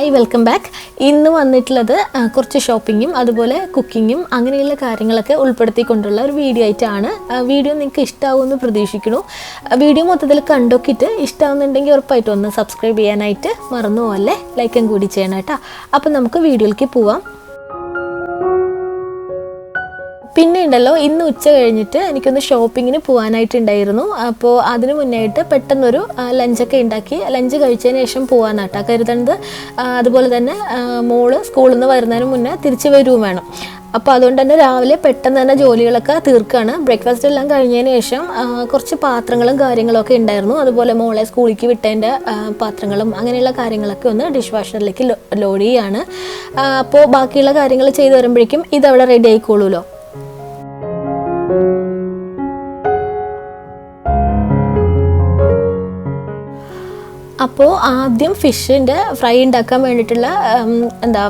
Hi welcome back. ഇന്ന് വന്നിട്ടുള്ളത് കുറച്ച് ഷോപ്പിങ്ങും അതുപോലെ കുക്കിങ്ങും അങ്ങനെയുള്ള കാര്യങ്ങളൊക്കെ ഉൾപ്പെടുത്തിക്കൊണ്ടുള്ള ഒരു വീഡിയോ ആയിട്ടാണ്. വീഡിയോ നിങ്ങൾക്ക് ഇഷ്ടമാവുമെന്ന് പ്രതീക്ഷിക്കുന്നു. വീഡിയോ മൊത്തത്തിൽ കണ്ടോക്കിയിട്ട് ഇഷ്ടമാവുന്നുണ്ടെങ്കിൽ ഉറപ്പായിട്ടും ഒന്ന് സബ്സ്ക്രൈബ് ചെയ്യാനായിട്ട് മറന്നു പോകല്ലേ, ലൈക്കും കൂടി ചെയ്യണം കേട്ടോ. അപ്പം നമുക്ക് വീഡിയോയിലേക്ക് പോവാം. പിന്നെ ഉണ്ടല്ലോ, ഇന്ന് ഉച്ച കഴിഞ്ഞിട്ട് എനിക്കൊന്ന് ഷോപ്പിങ്ങിന് പോകാനായിട്ടുണ്ടായിരുന്നു. അപ്പോൾ അതിന് മുന്നായിട്ട് പെട്ടെന്നൊരു ലഞ്ചൊക്കെ ഉണ്ടാക്കി ലഞ്ച് കഴിച്ചതിന് ശേഷം പോകാനാട്ടാ കരുതുന്നത്. അതുപോലെ തന്നെ മോള് സ്കൂളിൽ നിന്ന് വരുന്നതിന് മുന്നേ തിരിച്ചു വരുകയും വേണം. അപ്പോൾ അതുകൊണ്ട് തന്നെ രാവിലെ പെട്ടെന്ന് തന്നെ ജോലികളൊക്കെ തീർക്കുകയാണ്. ബ്രേക്ക്ഫാസ്റ്റ് എല്ലാം കഴിഞ്ഞതിന് ശേഷം കുറച്ച് പാത്രങ്ങളും കാര്യങ്ങളൊക്കെ ഉണ്ടായിരുന്നു. അതുപോലെ മോളെ സ്കൂളിലേക്ക് വിട്ടതിൻ്റെ പാത്രങ്ങളും അങ്ങനെയുള്ള കാര്യങ്ങളൊക്കെ ഒന്ന് ഡിഷ് വാഷറിലേക്ക് ലോഡ് ചെയ്യുകയാണ്. അപ്പോൾ ബാക്കിയുള്ള കാര്യങ്ങൾ ചെയ്ത് വരുമ്പോഴേക്കും ഇതവിടെ റെഡി ആയിക്കോളൂല്ലോ. അപ്പോൾ ആദ്യം ഫിഷിൻ്റെ ഫ്രൈ ഉണ്ടാക്കാൻ വേണ്ടിയിട്ടുള്ള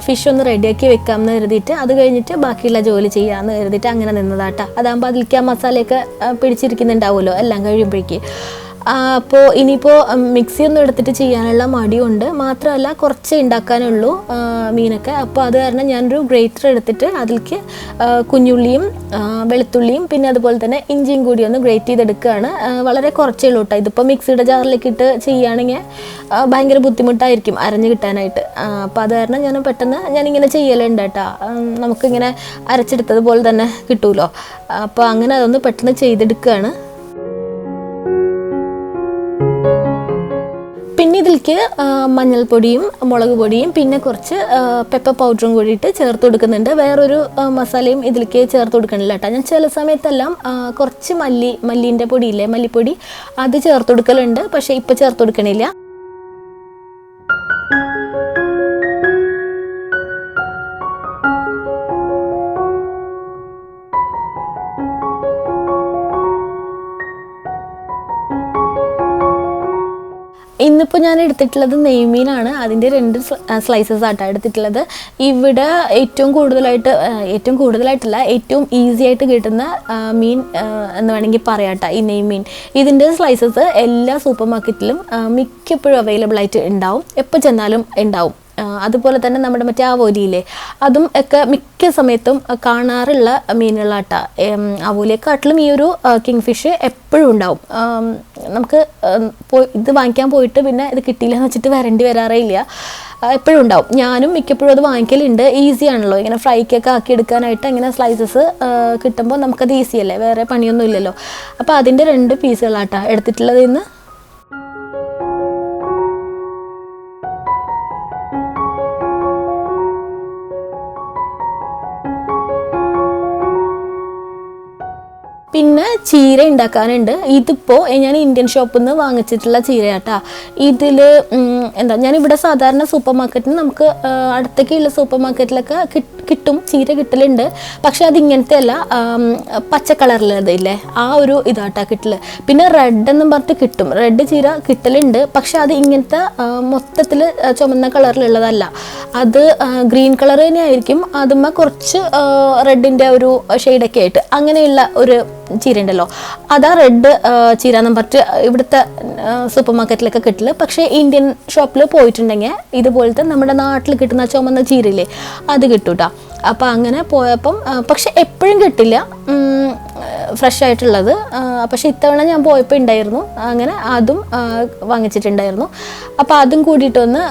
ഫിഷ് ഒന്ന് റെഡിയാക്കി വെക്കാമെന്ന് കരുതിയിട്ട് അത് കഴിഞ്ഞിട്ട് ബാക്കിയുള്ള ജോലി ചെയ്യാമെന്ന് കരുതിയിട്ട് അങ്ങനെ നിന്നതാട്ടാ. അതാകുമ്പോൾ അതിലേക്ക് ആ മസാലയൊക്കെ പിടിച്ചിരിക്കുന്നുണ്ടാവുമല്ലോ എല്ലാം കഴിയുമ്പോഴേക്ക്. അപ്പോൾ ഇനിയിപ്പോൾ മിക്സി ഒന്നും എടുത്തിട്ട് ചെയ്യാനുള്ള മടിയുണ്ട്. മാത്രമല്ല കുറച്ച് ഉണ്ടാക്കാനുള്ളൂ മീനൊക്കെ. അപ്പോൾ അത് കാരണം ഞാനൊരു ഗ്രേറ്റർ എടുത്തിട്ട് അതിലേക്ക് കുഞ്ഞുള്ളിയും വെളുത്തുള്ളിയും പിന്നെ അതുപോലെ തന്നെ ഇഞ്ചിയും കൂടി ഒന്ന് ഗ്രേറ്റ് ചെയ്തെടുക്കുകയാണ്. വളരെ കുറച്ചേ ഉള്ളൂ കേട്ടോ. ഇതിപ്പോൾ മിക്സിയുടെ ജാറിലേക്ക് ഇട്ട് ചെയ്യുകയാണെങ്കിൽ ഭയങ്കര ബുദ്ധിമുട്ടായിരിക്കും അരഞ്ഞ് കിട്ടാനായിട്ട്. അപ്പോൾ അത് കാരണം ഞാനിങ്ങനെ ചെയ്യലുണ്ട് കേട്ടോ. നമുക്കിങ്ങനെ അരച്ചെടുത്തതുപോലെ തന്നെ കിട്ടുമല്ലോ. അപ്പോൾ അങ്ങനെ അതൊന്ന് പെട്ടെന്ന് ചെയ്തെടുക്കുകയാണ്. പിന്നെ ഇതിലേക്ക് മഞ്ഞൾപ്പൊടിയും മുളക് പൊടിയും പിന്നെ കുറച്ച് പെപ്പർ പൗഡറും കൂടിയിട്ട് ചേർത്ത് കൊടുക്കുന്നുണ്ട്. വേറൊരു മസാലയും ഇതിലേക്ക് ചേർത്ത് കൊടുക്കണില്ല കേട്ടോ. ഞാൻ ചില സമയത്തെല്ലാം കുറച്ച് മല്ലീൻ്റെ പൊടിയില്ലേ, മല്ലിപ്പൊടി, അത് ചേർത്ത് കൊടുക്കലുണ്ട്. പക്ഷേ ഇപ്പോൾ ചേർത്ത് കൊടുക്കണില്ല. ഇന്നിപ്പോൾ ഞാൻ എടുത്തിട്ടുള്ളത് നെയ്മീനാണ്. അതിൻ്റെ 2 സ്ലൈസസ് ആയിട്ടാണ് എടുത്തിട്ടുള്ളത്. ഇവിടെ ഏറ്റവും കൂടുതലായിട്ടല്ല, ഏറ്റവും ഈസി ആയിട്ട് കിട്ടുന്ന മീൻ എന്ന് വേണമെങ്കിൽ പറയാട്ടോ ഈ നെയ്മീൻ. ഇതിൻ്റെ സ്ലൈസസ് എല്ലാ സൂപ്പർ മാർക്കറ്റിലും മിക്കപ്പോഴും അവൈലബിൾ ആയിട്ട് ഉണ്ടാവും, എപ്പോൾ ചെന്നാലും ഉണ്ടാവും. അതുപോലെ തന്നെ നമ്മുടെ മറ്റേ ആവോലിയില്ലേ, അതും ഒക്കെ മിക്ക സമയത്തും കാണാറുള്ള മീനുകളാട്ടാ. ആവോലിയെക്കാട്ടിലും ഈ ഒരു കിങ് ഫിഷ് എപ്പോഴും ഉണ്ടാവും. നമുക്ക് ഇത് വാങ്ങിക്കാൻ പോയിട്ട് പിന്നെ ഇത് കിട്ടിയില്ല എന്ന് വെച്ചിട്ട് വരാറേ ഇല്ല, എപ്പോഴും ഉണ്ടാവും. ഞാനും മിക്കപ്പോഴും അത് വാങ്ങിക്കലുണ്ട്. ഈസി ആണല്ലോ ഇങ്ങനെ ഫ്രൈക്കൊക്കെ ആക്കി എടുക്കാനായിട്ട്. ഇങ്ങനെ സ്ലൈസസ് കിട്ടുമ്പോൾ നമുക്കത് ഈസി അല്ലേ, വേറെ പണിയൊന്നും ഇല്ലല്ലോ. അപ്പോൾ അതിൻ്റെ 2 പീസുകളാട്ടാ എടുത്തിട്ടുള്ളത് ഇന്ന്. പിന്നെ ചീര ഉണ്ടാക്കാനുണ്ട്. ഇതിപ്പോൾ ഞാൻ ഇന്ത്യൻ ഷോപ്പിൽ നിന്ന് വാങ്ങിച്ചിട്ടുള്ള ചീരയാട്ടാ. ഇതിൽ ഞാനിവിടെ സാധാരണ സൂപ്പർ മാർക്കറ്റിൽ നമുക്ക് അടുത്തേക്കുള്ള സൂപ്പർ മാർക്കറ്റിലൊക്കെ കിട്ടും, ചീര കിട്ടലുണ്ട്. പക്ഷെ അതിങ്ങനത്തെ അല്ല, പച്ച കളറിലതില്ലേ ആ ഒരു ഇതാട്ടാ കിട്ടല്. പിന്നെ റെഡ് എന്നും പറഞ്ഞിട്ട് കിട്ടും, റെഡ് ചീര കിട്ടലുണ്ട്. പക്ഷെ അത് ഇങ്ങനത്തെ മൊത്തത്തിൽ ചുമന്ന കളറിലുള്ളതല്ല, അത് ഗ്രീൻ കളർ തന്നെ ആയിരിക്കും. അതുമ്മ കുറച്ച് റെഡിൻ്റെ ഒരു ഷെയ്ഡൊക്കെ ആയിട്ട് അങ്ങനെയുള്ള ഒരു ചീര ഉണ്ടല്ലോ, അതാ റെഡ് ചീര എന്നും പറഞ്ഞിട്ട് ഇവിടുത്തെ സൂപ്പർ മാർക്കറ്റിലൊക്കെ കിട്ടില്ല. പക്ഷേ ഇന്ത്യൻ ഷോപ്പിൽ പോയിട്ടുണ്ടെങ്കിൽ ഇതുപോലത്തെ നമ്മുടെ നാട്ടിൽ കിട്ടുന്ന ചുമന്ന ചീരയില്ലേ അത് കിട്ടൂട്ടാ. അപ്പോൾ അങ്ങനെ പോയപ്പം പക്ഷെ എപ്പോഴും കിട്ടില്ല ഫ്രഷ് ആയിട്ടുള്ളത്. പക്ഷെ ഇത്തവണ ഞാൻ പോയപ്പോൾ ഉണ്ടായിരുന്നു, അങ്ങനെ അതും വാങ്ങിച്ചിട്ടുണ്ടായിരുന്നു. അപ്പോൾ അതും കൂടിയിട്ടൊന്ന്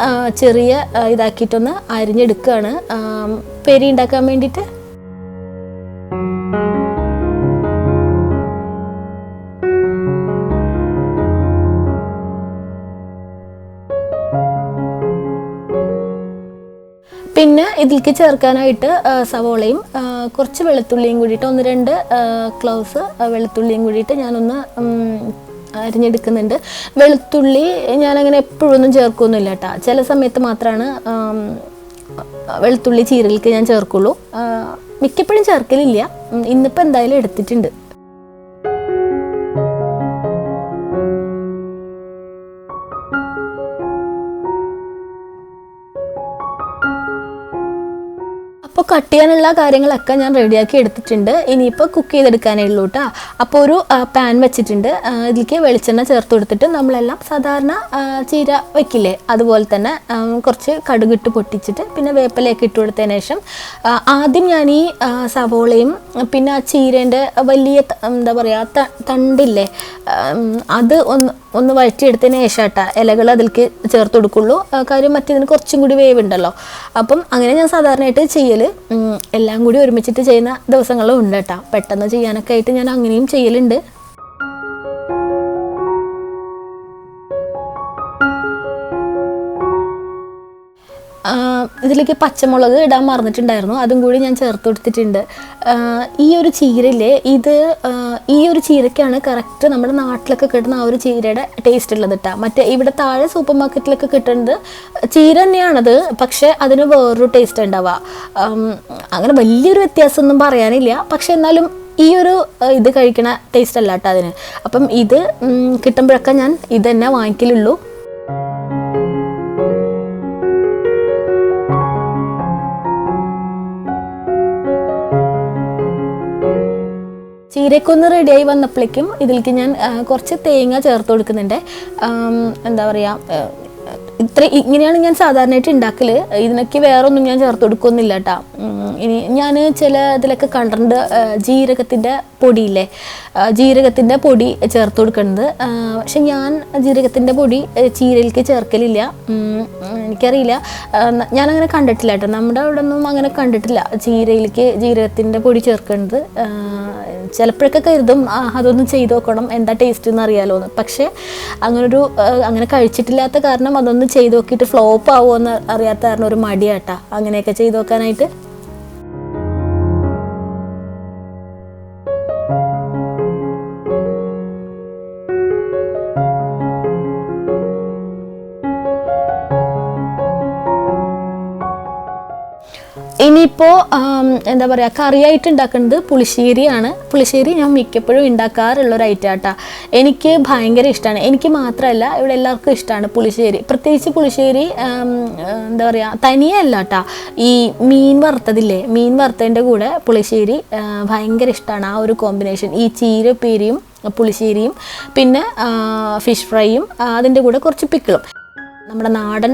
ചെറിയ ഇതാക്കിയിട്ടൊന്ന് അരിഞ്ഞെടുക്കുകയാണ് പെരി ഉണ്ടാക്കാൻ വേണ്ടിയിട്ട്. പിന്നെ ഇതിലേക്ക് ചേർക്കാനായിട്ട് സവോളയും കുറച്ച് വെളുത്തുള്ളിയും കൂടിയിട്ട് 1-2 ക്ലോവ്സ് വെളുത്തുള്ളിയും കൂടിയിട്ട് ഞാനൊന്ന് അരിഞ്ഞെടുക്കുന്നുണ്ട്. വെളുത്തുള്ളി ഞാനങ്ങനെ എപ്പോഴൊന്നും ചേർക്കൊന്നുമില്ല കേട്ടോ. ചില സമയത്ത് മാത്രമാണ് വെളുത്തുള്ളി ചീരയിലേക്ക് ഞാൻ ചേർക്കുള്ളൂ, മിക്കപ്പോഴും ചേർക്കലില്ല. ഇന്നിപ്പോൾ എന്തായാലും എടുത്തിട്ടുണ്ട്. അപ്പോൾ കട്ട് ചെയ്യാനുള്ള കാര്യങ്ങളൊക്കെ ഞാൻ റെഡിയാക്കി എടുത്തിട്ടുണ്ട്. ഇനിയിപ്പോൾ കുക്ക് ചെയ്തെടുക്കാനേ ഉള്ളൂ കേട്ടോ. അപ്പോൾ ഒരു പാൻ വെച്ചിട്ടുണ്ട്. ഇതിലേക്ക് വെളിച്ചെണ്ണ ചേർത്ത് കൊടുത്തിട്ട് നമ്മളെല്ലാം സാധാരണ ചീര വെക്കില്ലേ അതുപോലെ തന്നെ കുറച്ച് കടുകിട്ട് പൊട്ടിച്ചിട്ട് പിന്നെ വേപ്പിലയൊക്കെ ഇട്ട് കൊടുത്തതിന് ശേഷം ആദ്യം ഞാൻ ഈ സവോളയും പിന്നെ ആ ചീരേൻ്റെ വലിയ എന്താ പറയുക തണ്ടില്ലേ അത് ഒന്ന് വഴറ്റിയെടുത്തതിന് ശേഷം കേട്ടോ ഇലകൾ അതിലേക്ക് ചേർത്ത് കൊടുക്കുള്ളൂ. കാര്യം മറ്റേതിന് കുറച്ചും കൂടി വേവുണ്ടല്ലോ. അപ്പം അങ്ങനെ ഞാൻ സാധാരണയായിട്ട് ചെയ്യൽ. എല്ലാം കൂടി ഒരുമിച്ചിട്ട് ചെയ്യുന്ന ദിവസങ്ങളും ഉണ്ട് കേട്ടോ. പെട്ടെന്ന് ചെയ്യാനൊക്കെ ആയിട്ട് ഞാൻ അങ്ങനെയും ചെയ്യലുണ്ട്. ഇതിലേക്ക് പച്ചമുളക് ഇടാൻ മറന്നിട്ടുണ്ടായിരുന്നു, അതും കൂടി ഞാൻ ചേർത്ത് കൊടുത്തിട്ടുണ്ട്. ഈ ഒരു ചീരയില്ലേ ഈ ഒരു ചീരയ്ക്കാണ് കറക്റ്റ് നമ്മുടെ നാട്ടിലൊക്കെ കിട്ടുന്ന ആ ഒരു ചീരയുടെ ടേസ്റ്റ് ഉള്ളത് കേട്ടോ. മറ്റേ ഇവിടെ താഴെ സൂപ്പർ മാർക്കറ്റിലൊക്കെ കിട്ടുന്നത് ചീര തന്നെയാണത്, പക്ഷേ അതിന് വേറൊരു ടേസ്റ്റ് ഉണ്ടാവുക. അങ്ങനെ വലിയൊരു വ്യത്യാസമൊന്നും പറയാനില്ല, പക്ഷെ എന്നാലും ഈ ഒരു ഇത് കഴിക്കണ ടേസ്റ്റ് അല്ല കേട്ടോ അതിന്. അപ്പം ഇത് കിട്ടുമ്പോഴൊക്കെ ഞാൻ ഇത് തന്നെ വാങ്ങിക്കലുള്ളൂ. ചീരക്കൊന്ന് റെഡിയായി വന്നപ്പോഴേക്കും ഇതിലേക്ക് ഞാൻ കുറച്ച് തേങ്ങ ചേർത്ത് കൊടുക്കുന്നുണ്ട്. എന്താ പറയുക, ഇങ്ങനെയാണ് ഞാൻ സാധാരണയായിട്ട് ഉണ്ടാക്കൽ. ഇതിനൊക്കെ വേറൊന്നും ഞാൻ ചേർത്ത് കൊടുക്കുന്നില്ല കേട്ടോ. ഇനി ഞാൻ ചില ഇതിലൊക്കെ കണ്ടിട്ടുണ്ട് ജീരകത്തിൻ്റെ പൊടിയില്ലേ, ജീരകത്തിൻ്റെ പൊടി ചേർത്ത് കൊടുക്കുന്നത്. പക്ഷെ ഞാൻ ജീരകത്തിൻ്റെ പൊടി ചീരയിലേക്ക് ചേർക്കലില്ല. എനിക്കറിയില്ല, ഞാനങ്ങനെ കണ്ടിട്ടില്ല കേട്ടോ. നമ്മുടെ അവിടെ ഒന്നും അങ്ങനെ കണ്ടിട്ടില്ല ചീരയിലേക്ക് ജീരകത്തിൻ്റെ പൊടി ചേർക്കുന്നത്. ചിലപ്പോഴൊക്കെ കരുതും അതൊന്ന് ചെയ്ത് നോക്കണം എന്താ ടേസ്റ്റ് എന്ന് അറിയാലോ. പക്ഷേ അങ്ങനെ കഴിച്ചിട്ടില്ലാത്ത കാരണം അതൊന്ന് ചെയ്ത് നോക്കിയിട്ട് ഫ്ലോപ്പ് ആവുമോ എന്ന് അറിയാത്ത കാരണം ഒരു മടിയാട്ടാ അങ്ങനെയൊക്കെ ചെയ്ത് നോക്കാനായിട്ട്. ഇനിയിപ്പോൾ എന്താ പറയുക, കറിയായിട്ട് ഉണ്ടാക്കുന്നത് പുളിശ്ശേരിയാണ്. പുളിശ്ശേരി ഞാൻ മിക്കപ്പോഴും ഉണ്ടാക്കാറുള്ളൊരു ഐറ്റം ആട്ടാ. എനിക്ക് ഭയങ്കര ഇഷ്ടമാണ്. എനിക്ക് മാത്രമല്ല ഇവിടെ എല്ലാവർക്കും ഇഷ്ടമാണ് പുളിശ്ശേരി. പ്രത്യേകിച്ച് പുളിശ്ശേരി എന്താ പറയുക തനിയെ അല്ല കേട്ടോ, ഈ മീൻ വറുത്തതില്ലേ, മീൻ വറുത്തതിൻ്റെ കൂടെ പുളിശ്ശേരി ഭയങ്കര ഇഷ്ടമാണ്. ആ ഒരു കോമ്പിനേഷൻ, ഈ ചീര ഉപ്പേരിയും പുളിശ്ശേരിയും പിന്നെ ഫിഷ് ഫ്രൈയും അതിൻ്റെ കൂടെ കുറച്ച് പിക്കിളും. നമ്മുടെ നാടൻ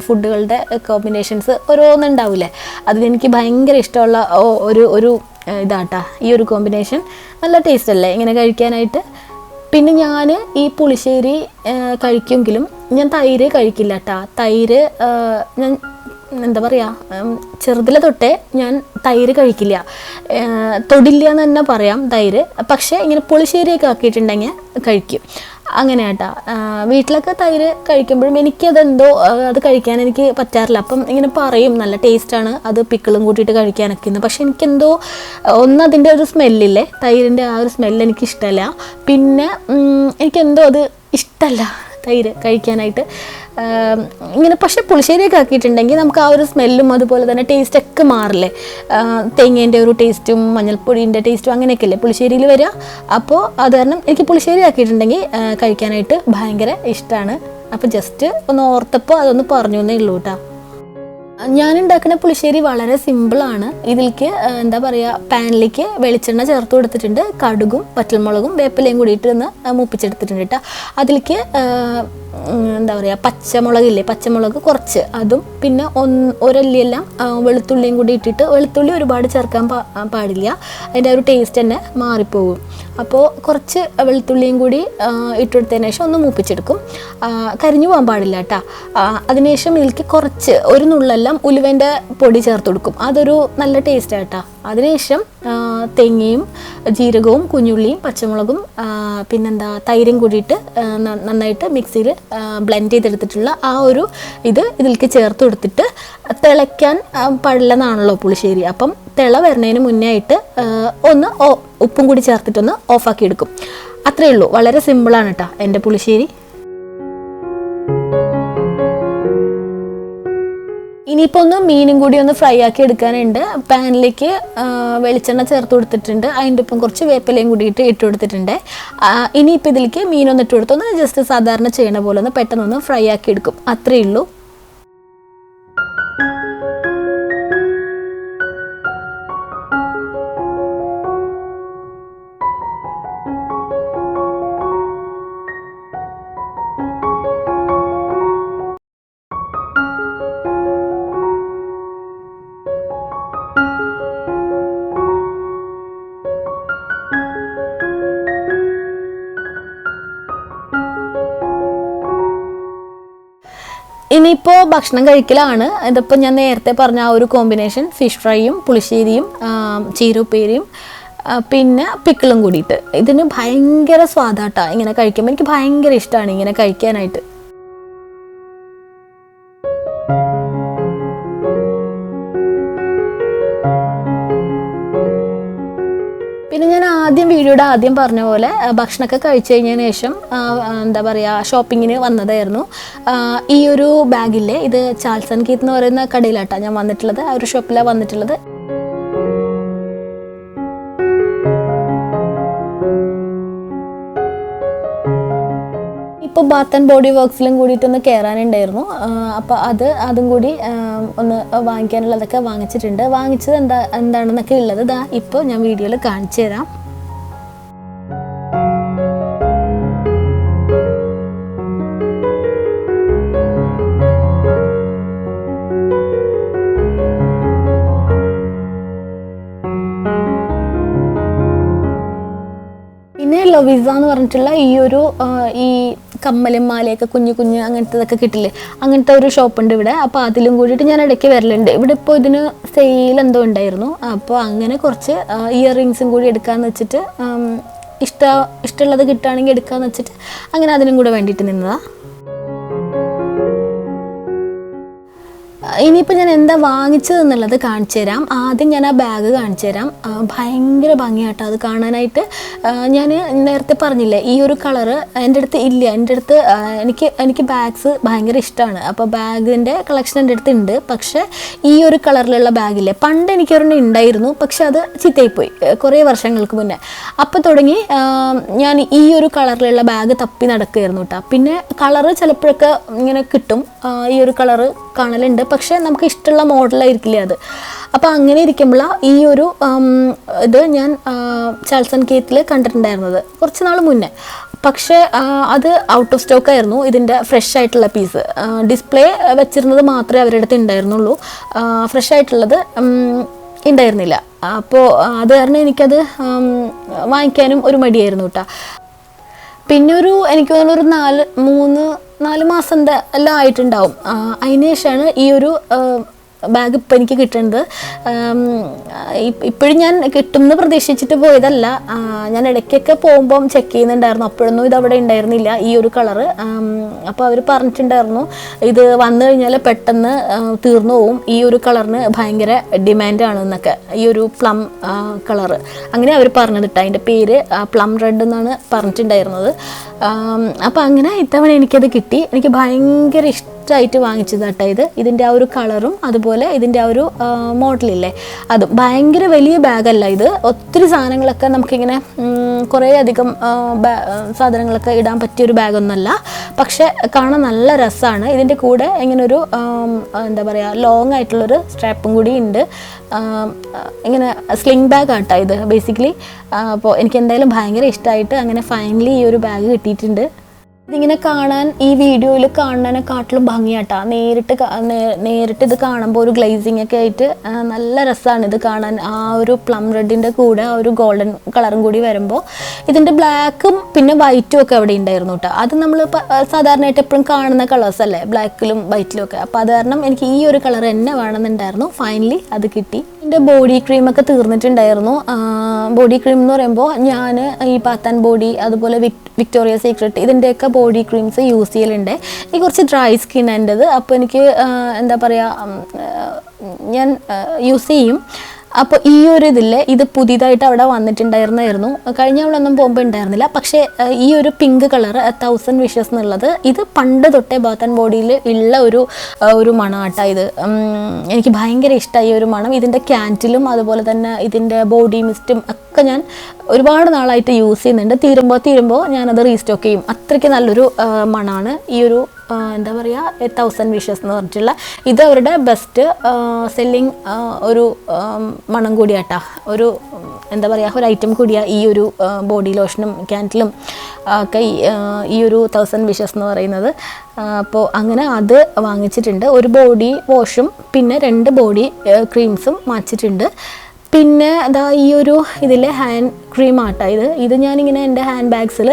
ഫുഡുകളുടെ കോമ്പിനേഷൻസ് ഓരോന്നുണ്ടാവില്ലേ, അതിലെനിക്ക് ഭയങ്കര ഇഷ്ടമുള്ള ഒരു ഇതാട്ടാ ഈ ഒരു കോമ്പിനേഷൻ. നല്ല ടേസ്റ്റ് അല്ലേ ഇങ്ങനെ കഴിക്കാനായിട്ട്. പിന്നെ ഞാൻ ഈ പുളിശ്ശേരി കഴിക്കുമെങ്കിലും ഞാൻ തൈര് കഴിക്കില്ല കേട്ടോ. തൈര് ഞാൻ എന്താ പറയുക, ചെറുതിലെ തൊട്ടേ ഞാൻ തൈര് കഴിക്കില്ല, തൊടില്ല എന്ന് തന്നെ പറയാം തൈര്. പക്ഷേ ഇങ്ങനെ പുളിശ്ശേരിയൊക്കെ ആക്കിയിട്ടുണ്ടെങ്കിൽ കഴിക്കും. അങ്ങനെ കേട്ടോ. വീട്ടിലൊക്കെ തൈര് കഴിക്കുമ്പോഴും എനിക്കതെന്തോ അത് കഴിക്കാൻ എനിക്ക് പറ്റാറില്ല. അപ്പം ഇങ്ങനെ പറയും നല്ല ടേസ്റ്റാണ് അത് പിക്കിളും കൂട്ടിയിട്ട് കഴിക്കാനൊക്കെ ഇന്ന്. പക്ഷെ എനിക്കെന്തോ അതിൻ്റെ ഒരു സ്മെല്ലില്ലേ, തൈരിൻ്റെ ആ ഒരു സ്മെല്ല് എനിക്കിഷ്ടമല്ല. പിന്നെ എനിക്കെന്തോ അത് ഇഷ്ടമല്ല തൈര് കഴിക്കാനായിട്ട് ഇങ്ങനെ. പക്ഷെ പുളിശ്ശേരിയൊക്കെ ആക്കിയിട്ടുണ്ടെങ്കിൽ നമുക്ക് ആ ഒരു സ്മെല്ലും അതുപോലെ തന്നെ ടേസ്റ്റൊക്കെ മാറില്ലേ, തേങ്ങേൻ്റെ ഒരു ടേസ്റ്റും മഞ്ഞൾപ്പൊടിൻ്റെ ടേസ്റ്റും അങ്ങനെയൊക്കെ അല്ലേ പുളിശ്ശേരിയിൽ വരിക. അപ്പോൾ അത് കാരണം എനിക്ക് പുളിശ്ശേരി ആക്കിയിട്ടുണ്ടെങ്കിൽ കഴിക്കാനായിട്ട് ഭയങ്കര ഇഷ്ടമാണ്. അപ്പോൾ ജസ്റ്റ് ഒന്ന് ഓർത്തപ്പോൾ അതൊന്ന് പറഞ്ഞു എന്നേ ഉള്ളൂ കേട്ടോ. ഞാനുണ്ടാക്കുന്ന പുളിശ്ശേരി വളരെ സിമ്പിളാണ്. ഇതിലേക്ക് എന്താ പറയുക, പാനിലേക്ക് വെളിച്ചെണ്ണ ചേർത്ത് കൊടുത്തിട്ടുണ്ട്, കടുകും വറ്റൽമുളകും വേപ്പിലയും കൂടിയിട്ട് ഒന്ന് മൂപ്പിച്ചെടുത്തിട്ടുണ്ട് കേട്ടോ. അതിലേക്ക് എന്താ പറയുക പച്ചമുളകില്ലേ, പച്ചമുളക് കുറച്ച് അതും പിന്നെ ഒരല്ലിയെല്ലാം വെളുത്തുള്ളിയും കൂടി ഇട്ടിട്ട്, വെളുത്തുള്ളി ഒരുപാട് ചേർക്കാൻ പാടില്ല, അതിൻ്റെ ഒരു ടേസ്റ്റ് തന്നെ മാറിപ്പോകും. അപ്പോൾ കുറച്ച് വെളുത്തുള്ളിയും കൂടി ഇട്ടെടുത്തതിന് ശേഷം ഒന്ന് മൂപ്പിച്ചെടുക്കും, കരിഞ്ഞു പോകാൻ പാടില്ല കേട്ടോ. അതിനുശേഷം ഇതിലേക്ക് കുറച്ച് ഒരു നുള്ളെല്ലാം ഉലുവേൻ്റെ പൊടി ചേർത്ത് കൊടുക്കും, അതൊരു നല്ല ടേസ്റ്റ് ആട്ടോ. അതിനുശേഷം തേങ്ങയും ജീരകവും കുഞ്ഞുള്ളിയും പച്ചമുളകും പിന്നെന്താ തൈരും കൂടിയിട്ട് നന്നായിട്ട് മിക്സിയിൽ ബ്ലെൻഡ് ചെയ്തെടുത്തിട്ടുള്ള ആ ഒരു ഇതിലേക്ക് ചേർത്ത് കൊടുത്തിട്ട് തിളയ്ക്കാൻ പാടില്ലെന്നാണല്ലോ പുളിശ്ശേരി. അപ്പം തിള വരുന്നതിന് മുന്നേ ആയിട്ട് ഒന്ന് ഉപ്പും കൂടി ചേർത്തിട്ടൊന്ന് ഓഫാക്കി എടുക്കും. അത്രയേ ഉള്ളൂ, വളരെ സിമ്പിളാണ് കേട്ടോ എൻ്റെ പുളിശ്ശേരി. ഇനിയിപ്പോൾ ഒന്ന് മീനും കൂടി ഒന്ന് ഫ്രൈ ആക്കി എടുക്കാനുണ്ട്. പാനിലേക്ക് വെളിച്ചെണ്ണ ചേർത്ത് കൊടുത്തിട്ടുണ്ട്, അതിൻ്റെ ഒപ്പം കുറച്ച് വേപ്പിലയും കൂടിയിട്ട് ഇട്ട് കൊടുത്തിട്ടുണ്ട്. ഇനിയിപ്പോൾ ഇതിലേക്ക് മീനൊന്ന് ഇട്ട് കൊടുത്തൊന്ന് ജസ്റ്റ് സാധാരണ ചെയ്യണ പോലെ ഒന്ന് പെട്ടെന്നൊന്ന് ഫ്രൈ ആക്കി എടുക്കും, അത്രയേ ഉള്ളൂ. ഇനിയിപ്പോൾ ഭക്ഷണം കഴിക്കലാണ്. ഇതിപ്പോൾ ഞാൻ നേരത്തെ പറഞ്ഞ ആ ഒരു കോമ്പിനേഷൻ ഫിഷ് ഫ്രൈയും പുളിശ്ശേരിയും ചീര ഉപ്പേരിയും പിന്നെ പിക്കിളും കൂടിയിട്ട് ഇതിന് ഭയങ്കര സ്വാദാട്ടാ ഇങ്ങനെ കഴിക്കുമ്പോൾ. എനിക്ക് ഭയങ്കര ഇഷ്ടമാണ് ഇങ്ങനെ കഴിക്കാനായിട്ട്. പിന്നെ ഞാൻ വീഡിയോയുടെ ആദ്യം പറഞ്ഞ പോലെ ഭക്ഷണമൊക്കെ കഴിച്ചു കഴിഞ്ഞതിന് ശേഷം എന്താ പറയുക ഷോപ്പിങ്ങിന് വന്നതായിരുന്നു. ഈ ഒരു ബാഗില്ലേ, ഇത് ചാൾസ് ആൻഡ് കീത്ത് എന്ന് പറയുന്ന കടയിലാട്ടാണ് ഞാൻ വന്നിട്ടുള്ളത്. ആ ഒരു ഷോപ്പിലാണ് വന്നിട്ടുള്ളത്. ഇപ്പോൾ ബാത്ത് ആൻഡ് ബോഡി വർക്ക്സിലും കൂടിയിട്ടൊന്ന് കയറാനുണ്ടായിരുന്നു. അപ്പോൾ അതും കൂടി ഒന്ന് വാങ്ങിക്കാനുള്ളതൊക്കെ വാങ്ങിച്ചിട്ടുണ്ട്. വാങ്ങിച്ചത് എന്താണെന്നൊക്കെ ഉള്ളത് ഇപ്പോൾ ഞാൻ വീഡിയോയിൽ കാണിച്ചു തരാം. പിന്നെ ലൊവിസ എന്ന് പറഞ്ഞിട്ടുള്ള ഈ കമ്മലും മാലയൊക്കെ കുഞ്ഞു അങ്ങനത്തതൊക്കെ കിട്ടില്ലേ, അങ്ങനത്തെ ഒരു ഷോപ്പുണ്ട് ഇവിടെ. അപ്പോൾ അതിലും കൂടിയിട്ട് ഞാൻ ഇടയ്ക്ക് വരലുണ്ട്. ഇവിടെ ഇപ്പോൾ ഇതിന് സെയിൽ എന്തോ ഉണ്ടായിരുന്നു. അപ്പോൾ അങ്ങനെ കുറച്ച് ഇയർ റിങ്സും കൂടി എടുക്കാമെന്ന് വെച്ചിട്ട് ഇഷ്ടമുള്ളത് കിട്ടുകയാണെങ്കിൽ എടുക്കാമെന്ന് വെച്ചിട്ട് അങ്ങനെ അതിനും കൂടെ വേണ്ടിയിട്ട് നിന്നതാണ്. ഇനിയിപ്പോൾ ഞാൻ എന്താ വാങ്ങിച്ചതെന്നുള്ളത് കാണിച്ചു തരാം. ആദ്യം ഞാൻ ആ ബാഗ് കാണിച്ചു തരാം. ഭയങ്കര ഭംഗിയാട്ടോ അത് കാണാനായിട്ട്. ഞാൻ നേരത്തെ പറഞ്ഞില്ലേ ഈ ഒരു കളറ് എൻ്റെ അടുത്ത് ഇല്ല. എൻ്റെ അടുത്ത് എനിക്ക് ബാഗ്സ് ഭയങ്കര ഇഷ്ടമാണ്. അപ്പോൾ ബാഗിൻ്റെ കളക്ഷൻ എൻ്റെ അടുത്ത് ഉണ്ട്. പക്ഷേ ഈ ഒരു കളറിലുള്ള ബാഗില്ലേ, പണ്ട് എനിക്കൊരെണ്ണം ഉണ്ടായിരുന്നു. പക്ഷെ അത് ചീത്തയായിപ്പോയി കുറേ വർഷങ്ങൾക്ക് മുന്നേ. അപ്പോൾ തുടങ്ങി ഞാൻ ഈ ഒരു കളറിലുള്ള ബാഗ് തപ്പി നടക്കുകയായിരുന്നു കേട്ടോ. പിന്നെ കളറ് ചിലപ്പോഴൊക്കെ ഇങ്ങനെ കിട്ടും, ഈ ഒരു കളറ് കാണലുണ്ട്. പക്ഷേ നമുക്ക് ഇഷ്ടമുള്ള മോഡലായിരിക്കില്ലേ അത്. അപ്പോൾ അങ്ങനെ ഇരിക്കുമ്പോൾ ഈ ഒരു ഇത് ഞാൻ ചാൾസ് ആൻഡ് കീത്തിൽ കണ്ടിട്ടുണ്ടായിരുന്നത് കുറച്ച് നാൾ മുന്നേ. പക്ഷേ അത് ഔട്ട് ഓഫ് സ്റ്റോക്ക് ആയിരുന്നു. ഇതിൻ്റെ ഫ്രഷ് ആയിട്ടുള്ള പീസ് ഡിസ്പ്ലേ വെച്ചിരുന്നത് മാത്രമേ അവരുടെ അടുത്ത് ഉണ്ടായിരുന്നുള്ളൂ. ഫ്രഷ് ആയിട്ടുള്ളത് ഉണ്ടായിരുന്നില്ല. അപ്പോൾ അത് കാരണം എനിക്കത് വാങ്ങിക്കാനും ഒരു മടിയായിരുന്നു കേട്ടോ. പിന്നെ എനിക്ക് തോന്നുന്നു 3-4 മാസം എല്ലാം ആയിട്ടുണ്ടാവും. അതിന് ശേഷമാണ് ഈ ഒരു ബാഗ് ഇപ്പം എനിക്ക് കിട്ടുന്നത്. ഇപ്പോഴും ഞാൻ കിട്ടുമെന്ന് പ്രതീക്ഷിച്ചിട്ട് പോയതല്ല. ഞാൻ ഇടയ്ക്കൊക്കെ പോകുമ്പം ചെക്ക് ചെയ്യുന്നുണ്ടായിരുന്നു. അപ്പോഴൊന്നും ഇതവിടെ ഉണ്ടായിരുന്നില്ല ഈ ഒരു കളറ്. അപ്പോൾ അവർ പറഞ്ഞിട്ടുണ്ടായിരുന്നു ഇത് വന്നു കഴിഞ്ഞാൽ പെട്ടെന്ന് തീർന്നു പോവും, ഈ ഒരു കളറിന് ഭയങ്കര ഡിമാൻഡാണ് എന്നൊക്കെ. ഈ ഒരു പ്ലം കളറ് അങ്ങനെ അവർ പറഞ്ഞിട്ട് അതിൻ്റെ പേര് പ്ലം റെഡ് എന്നാണ് പറഞ്ഞിട്ടുണ്ടായിരുന്നത്. അപ്പോൾ അങ്ങനെ ഇത്തവണ എനിക്കത് കിട്ടി. എനിക്ക് ഭയങ്കര ഇഷ്ടമായിട്ട് വാങ്ങിച്ചത് കേട്ടോ ഇതിൻ്റെ ആ ഒരു കളറും അതുപോലെ ഇതിൻ്റെ ആ ഒരു മോഡലില്ലേ അതും. ഭയങ്കര വലിയ ബാഗല്ല ഇത്. ഒത്തിരി സാധനങ്ങളൊക്കെ നമുക്കിങ്ങനെ കുറേ അധികം സാധനങ്ങളൊക്കെ ഇടാൻ പറ്റിയൊരു ബാഗൊന്നുമല്ല. പക്ഷെ കാണാൻ നല്ല രസമാണ്. ഇതിൻ്റെ കൂടെ ഇങ്ങനൊരു എന്താ പറയുക ലോങ് ആയിട്ടുള്ളൊരു സ്ട്രാപ്പും കൂടി ഉണ്ട്. ഇങ്ങനെ സ്ലിംഗ് ബാഗ് ആട്ടോ ഇത് ബേസിക്കലി. അപ്പോൾ എനിക്ക് എന്തായാലും ഭയങ്കര ഇഷ്ടമായിട്ട് അങ്ങനെ ഫൈനലി ഈ ഒരു ബാഗ് കിട്ടിയിട്ടുണ്ട്. ഇതിങ്ങനെ കാണാൻ ഈ വീഡിയോയിൽ കാണാനെക്കാട്ടിലും ഭംഗിയാട്ടാ. നേരിട്ട് ഇത് കാണുമ്പോൾ ഒരു ഗ്ലേസിങ് ഒക്കെ ആയിട്ട് നല്ല രസമാണ് ഇത് കാണാൻ. ആ ഒരു പ്ലം റെഡിൻ്റെ കൂടെ ആ ഒരു ഗോൾഡൻ കളറും കൂടി വരുമ്പോൾ ഇതിൻ്റെ ബ്ലാക്കും പിന്നെ വൈറ്റും ഒക്കെ അവിടെ ഉണ്ടായിരുന്നു കേട്ടോ. അത് നമ്മൾ സാധാരണയായിട്ട് എപ്പോഴും കാണുന്ന കളേഴ്സ് അല്ലേ, ബ്ലാക്കിലും വൈറ്റിലും ഒക്കെ. അപ്പോൾ അത് കാരണം എനിക്ക് ഈ ഒരു കളർ തന്നെ വേണമെന്നുണ്ടായിരുന്നു. ഫൈനലി അത് കിട്ടി. എൻ്റെ ബോഡി ക്രീമൊക്കെ തീർന്നിട്ടുണ്ടായിരുന്നു. ബോഡി ക്രീം എന്ന് പറയുമ്പോൾ ഞാൻ ഈ ബാത്ത് ആൻഡ് ബോഡി അതുപോലെ വിക്ടോറിയ സീക്രട്ട് ഇതിൻ്റെയൊക്കെ ബോഡി ക്രീംസ് യൂസ് ചെയ്യലുണ്ട്. എനിക്ക് കുറച്ച് ഡ്രൈ സ്കിൻ എൻ്റെത്. അപ്പോൾ എനിക്ക് എന്താ പറയുക ഞാൻ യൂസ് ചെയ്യും. അപ്പോൾ ഈ ഒരു ഇതില്ലേ ഇത് പുതിയതായിട്ട് അവിടെ വന്നിട്ടുണ്ടായിരുന്നു. കഴിഞ്ഞ അവളൊന്നും പോകുമ്പോൾ ഉണ്ടായിരുന്നില്ല. പക്ഷേ ഈ ഒരു പിങ്ക് കളർ 1000 വിഷസ് എന്നുള്ളത് ഇത് പണ്ട് തൊട്ടേ ബാത്ത് ആൻഡ് ബോഡിയിൽ ഉള്ള ഒരു മണമാട്ടോ ഇത്. എനിക്ക് ഭയങ്കര ഇഷ്ടമായി ഈ ഒരു മണം. ഇതിൻ്റെ ക്യാൻറ്റിലും അതുപോലെ തന്നെ ഇതിൻ്റെ ബോഡി മിസ്റ്റും ഒക്കെ ഞാൻ ഒരുപാട് നാളായിട്ട് യൂസ് ചെയ്യുന്നുണ്ട്. തീരുമ്പോൾ ഞാനത് റീസ്റ്റോക്ക് ചെയ്യും. അത്രയ്ക്ക് നല്ലൊരു മണമാണ് ഈ ഒരു എന്താ പറയുക 1000 വിഷസ് എന്ന് പറഞ്ഞിട്ടുള്ള ഇത്. അവരുടെ ബെസ്റ്റ് സെല്ലിങ് ഒരു മണം കൂടിയാട്ടാ, ഒരു എന്താ പറയുക ഒരു ഐറ്റം കൂടിയാണ് ഈ ഒരു ബോഡി ലോഷനും ക്യാൻറ്റിലും ഒക്കെ ഈ ഒരു 1000 വിഷസ് എന്ന് പറയുന്നത്. അപ്പോൾ അങ്ങനെ അത് വാങ്ങിച്ചിട്ടുണ്ട്. ഒരു ബോഡി വാഷും പിന്നെ 2 ബോഡി ക്രീംസും വാങ്ങിച്ചിട്ടുണ്ട്. പിന്നെ അതാ ഈ ഒരു ഇതിലെ ഹാൻഡ് ക്രീം ആട്ടോ ഇത് ഞാനിങ്ങനെ എൻ്റെ ഹാൻഡ് ബാഗ്സിൽ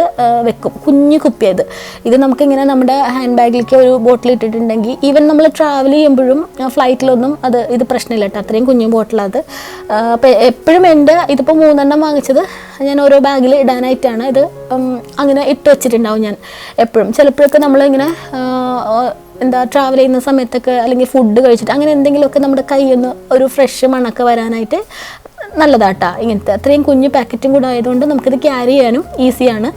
വെക്കും. കുഞ്ഞു കുപ്പിയത്. ഇത് നമുക്കിങ്ങനെ നമ്മുടെ ഹാൻഡ് ബാഗിലേക്ക് ഒരു ബോട്ടിൽ ഇട്ടിട്ടുണ്ടെങ്കിൽ ഈവൻ നമ്മൾ ട്രാവൽ ചെയ്യുമ്പോഴും ഫ്ലൈറ്റിലൊന്നും ഇത് പ്രശ്നമില്ല കേട്ടോ. അത്രയും കുഞ്ഞു ബോട്ടിലത്. അപ്പോൾ എപ്പോഴും ഇതിപ്പോൾ 3 വാങ്ങിച്ചത് ഞാൻ ഓരോ ബാഗിൽ ഇടാനായിട്ടാണ്. ഇത് അങ്ങനെ ഇട്ട് വെച്ചിട്ടുണ്ടാവും ഞാൻ എപ്പോഴും. ചിലപ്പോഴൊക്കെ നമ്മളിങ്ങനെ ട്രാവൽ ചെയ്യുന്ന സമയത്തൊക്കെ അല്ലെങ്കിൽ ഫുഡ് കഴിച്ചിട്ട് അങ്ങനെ എന്തെങ്കിലുമൊക്കെ നമ്മുടെ കൈയൊന്ന് ഒരു ഫ്രഷ് മണക്ക വരാനായിട്ട് നല്ലതാട്ടാ. ഇങ്ങനത്തെ അത്രയും കുഞ്ഞു പാക്കറ്റും കൂടെ ആയതുകൊണ്ട് നമുക്കിത് ക്യാരി ചെയ്യാനും ഈസിയാണ്.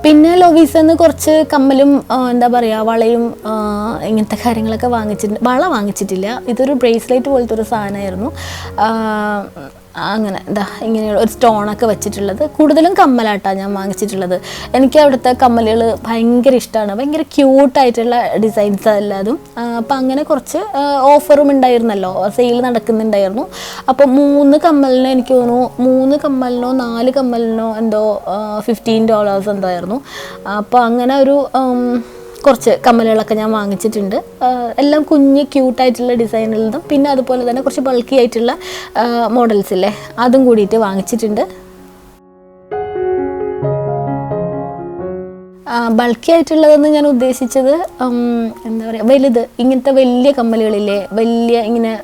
പിന്നെ ലോവീസിന്ന് കുറച്ച് കമ്മലും വളയും ഇങ്ങനത്തെ കാര്യങ്ങളൊക്കെ വാങ്ങിച്ചിട്ടുണ്ട്. വള വാങ്ങിച്ചിട്ടില്ല. ഇതൊരു ബ്രേസ്ലെറ്റ് പോലത്തെ ഒരു സാധനമായിരുന്നു. അങ്ങനെ ഇങ്ങനെയുള്ള ഒരു സ്റ്റോണൊക്കെ വെച്ചിട്ടുള്ളത്. കൂടുതലും കമ്മലാട്ടാണ് ഞാൻ വാങ്ങിച്ചിട്ടുള്ളത്. എനിക്ക് അവിടുത്തെ കമ്മലുകൾ ഭയങ്കര ഇഷ്ടമാണ്. ഭയങ്കര ക്യൂട്ടായിട്ടുള്ള ഡിസൈൻസ് എല്ലാതും. അപ്പം അങ്ങനെ കുറച്ച് ഓഫറും ഉണ്ടായിരുന്നല്ലോ, സെയിൽ നടക്കുന്നുണ്ടായിരുന്നു. അപ്പോൾ 3 കമ്മലിന് എനിക്ക് തോന്നുന്നു 3 കമ്മലിനോ 4 കമ്മലിനോ എന്തോ $15 എന്തായിരുന്നു. അപ്പോൾ അങ്ങനെ ഒരു കുറച്ച് കമ്മലുകളൊക്കെ ഞാൻ വാങ്ങിച്ചിട്ടുണ്ട്. എല്ലാം കുഞ്ഞ് ക്യൂട്ടായിട്ടുള്ള ഡിസൈനുള്ളതും പിന്നെ അതുപോലെ തന്നെ കുറച്ച് ബൾക്കി ആയിട്ടുള്ള മോഡൽസില്ലേ അതും കൂടിയിട്ട് വാങ്ങിച്ചിട്ടുണ്ട്. ബൾക്കി ആയിട്ടുള്ളതെന്ന് ഞാൻ ഉദ്ദേശിച്ചത് വലുത് ഇങ്ങനത്തെ വലിയ കമ്മലുകളില്ലേ, വലിയ ഇങ്ങനെ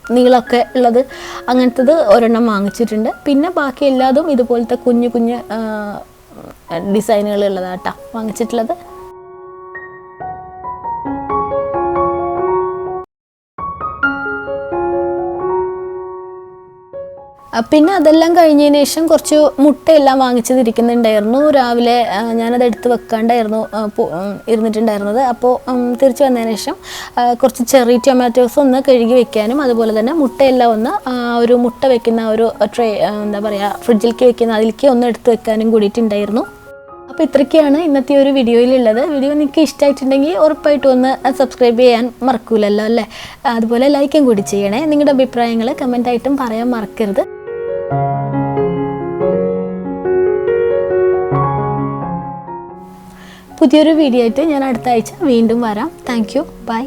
നീളമൊക്കെ ഉള്ളത്, അങ്ങനത്തത് ഒരെണ്ണം വാങ്ങിച്ചിട്ടുണ്ട്. പിന്നെ ബാക്കി എല്ലാതും ഇതുപോലത്തെ കുഞ്ഞു കുഞ്ഞ് ഡിസൈനുകളുള്ളതാട്ടാ വാങ്ങിച്ചിട്ടുള്ളത്. പിന്നെ അതെല്ലാം കഴിഞ്ഞതിന് ശേഷം കുറച്ച് മുട്ടയെല്ലാം വാങ്ങിച്ചിരിക്കുന്നുണ്ടായിരുന്നു. രാവിലെ ഞാനത് എടുത്ത് വെക്കാണ്ടായിരുന്നു ഇരുന്നിട്ടുണ്ടായിരുന്നത്. അപ്പോൾ തിരിച്ചു വന്നതിന് ശേഷം കുറച്ച് ചെറി ടൊമാറ്റോസ് ഒന്ന് കഴുകി വെക്കാനും അതുപോലെ തന്നെ മുട്ടയെല്ലാം ഒന്ന് ഒരു മുട്ട വെക്കുന്ന ഒരു ട്രേ ഫ്രിഡ്ജിലേക്ക് വെക്കുന്ന അതിലേക്ക് ഒന്ന് എടുത്ത് വെക്കാനും കൂടിയിട്ടുണ്ടായിരുന്നു. അപ്പോൾ ഇത്രയൊക്കെയാണ് ഇന്നത്തെ ഒരു വീഡിയോയിലുള്ളത്. വീഡിയോ നിങ്ങൾക്ക് ഇഷ്ടമായിട്ടുണ്ടെങ്കിൽ ഉറപ്പായിട്ടും ഒന്ന് സബ്സ്ക്രൈബ് ചെയ്യാൻ മറക്കൂലല്ലോ അല്ലേ. അതുപോലെ ലൈക്കും കൂടി ചെയ്യണേ. നിങ്ങളുടെ അഭിപ്രായങ്ങൾ കമൻ്റായിട്ടും പറയാൻ മറക്കരുത്. പുതിയൊരു വീഡിയോ ആയിട്ട് ഞാൻ അടുത്ത ആഴ്ച വീണ്ടും വരാം. Thank you. ബൈ.